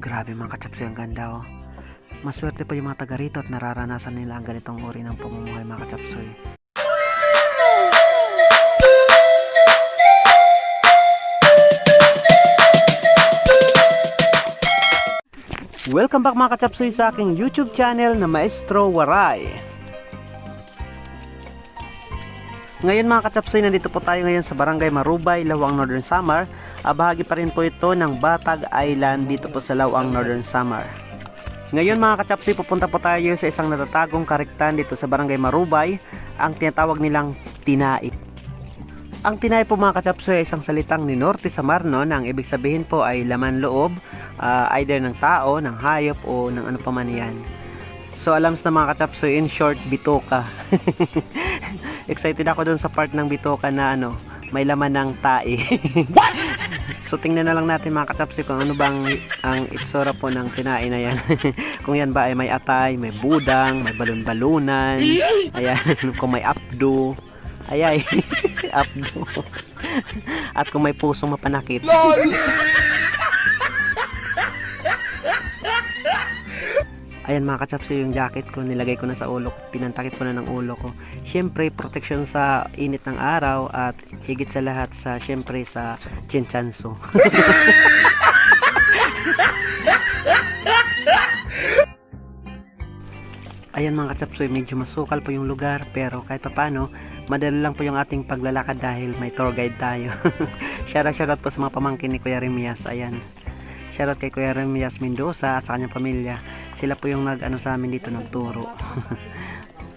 Grabe mga kachapsoy, ang ganda oh. Maswerte pa yung mga taga rito at nararanasan nila ang ganitong uri ng pamumuhay mga kachapsoy. Welcome back mga kachapsoy sa aking YouTube channel na Maestro Waray. Ngayon mga kachapsoy, nandito po tayo ngayon sa Barangay Marubay, Lawang, Northern Samar. Bahagi pa rin po ito ng Batag Island dito po sa Lawang, Northern Samar. Ngayon mga kachapsoy, pupunta po tayo sa isang natatagong kariktan dito sa Barangay Marubay, ang tinatawag nilang tinai. Ang tinai po mga kachapsoy ay isang salitang ni Norte Samarno na ang ibig sabihin po ay laman loob, either ng tao, ng hayop o ng ano pa man yan. So alam sa mga kachapsoy, in short, bitoka. Excited ako dun sa part ng bitoka na ano, may laman ng tae. So tingnan na lang natin mga kachapsoy kung ano bang ang itsura po ng tinai na yan. Kung yan ba ay may atay, may budang, may balon-balunan, ayan, kung may apdo, ayay, apdo. At kung may pusong mapanakit. Ayan mga kachapsoy, yung jacket ko nilagay ko na sa ulo ko, pinantakip ko na ng ulo ko. Syempre protection sa init ng araw at higit sa lahat sa syempre sa chinchanso. Ayan mga kachapsoy, medyo masukal po yung lugar pero kahit paano madali lang po yung ating paglalakad dahil may tour guide tayo. Shoutout po sa mga pamangkin ni Kuya Remias. Ayan, shoutout kay Kuya Remias Mendoza at sa kanyang pamilya. Sila po yung nag-ano sa amin dito, nagturo.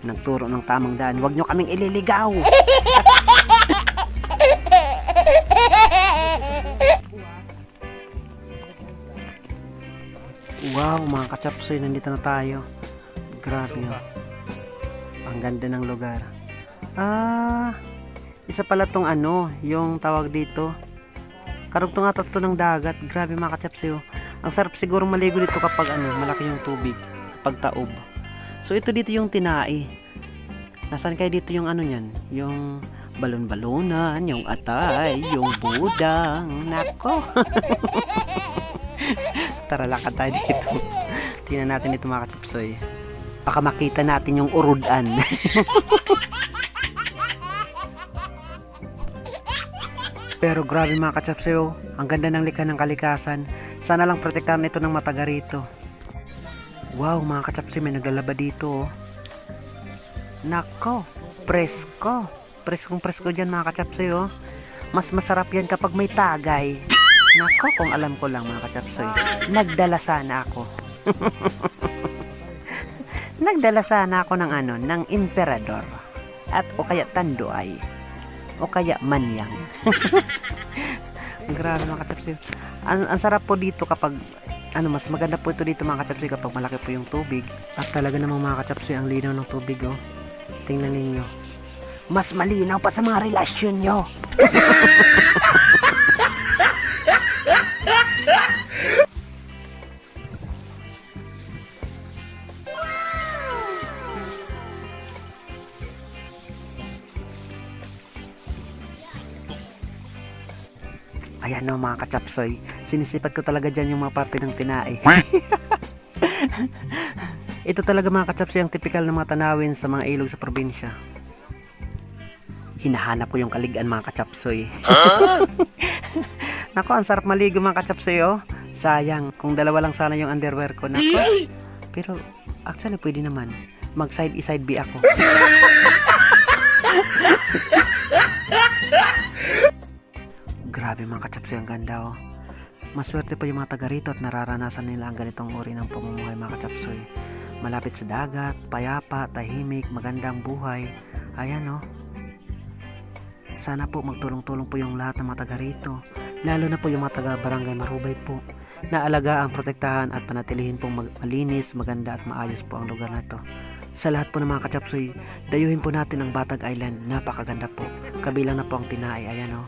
Nagturo ng tamang daan. Huwag nyo kaming ililigaw. Wow mga kachapsoy, nandito na tayo. Grabe oh. Ang ganda ng lugar. Isa pala tong ano, yung tawag dito, karugtong nga to ng dagat. Grabe mga kachapsoy oh. Ang sarap siguro maligo dito kapag ano, malaki yung tubig, kapag taob. So ito dito yung tinai. Nasaan kayo dito yung ano niyan? Yung balon-balunan, yung atay, yung budang. Nako. Tara, lakad tayo dito. Tingnan natin ito mga kachapsoy. Baka makita natin yung urudan. Pero grabe mga kachapsoy, ang ganda ng likha ng kalikasan. Sana lang protektahan ito ng mataga rito. Wow mga kachapsoy, may naglalaba dito oh. Nako, presko. Presko dyan mga kachapsoy oh. Mas masarap yan kapag may tagay. Nako, kung alam ko lang mga kachapsoy, nagdala sana ako. Nagdala sana ako ng ano, ng emperador. At o kaya tanduay. O kaya manyang. Grabe mga kachapsoy. Ang sarap po dito kapag ano, mas maganda po ito dito mga kachapsoy kapag malaki po yung tubig. At talaga namang mga kachapsoy, ang linaw ng tubig oh. Tingnan ninyo. Mas malinaw pa sa mga relasyon nyo. Ayan no mga kachapsoy, sinisipat ko talaga dyan yung mga parte ng tinai. Ito talaga mga kachapsoy ang tipikal ng mga tanawin sa mga ilog sa probinsya. Hinahanap ko yung kaligan mga kachapsoy. Nako, ang sarap maligo mga kachapsoy oh. Sayang, kung dalawa lang sana yung underwear ko. Nako, pero actually pwede naman. Mag side side B ako. Grabe mga kachapsoy, ang ganda oh. Maswerte pa yung mga taga rito at nararanasan nila ang ganitong uri ng pamumuhay mga kachapsoy. Malapit sa dagat, payapa, tahimik, magandang buhay. Ayan oh. Sana po magtulong-tulong po yung lahat ng mga taga rito, lalo na po yung mga taga Barangay Marubay po, na alagaan, protektahan at panatilihin pong malinis, maganda at maayos po ang lugar na ito. Sa lahat po ng mga kachapsoy, dayuhin po natin ang Batag Island. Napakaganda po. Kabilang na po ang tinai. Ayan oh.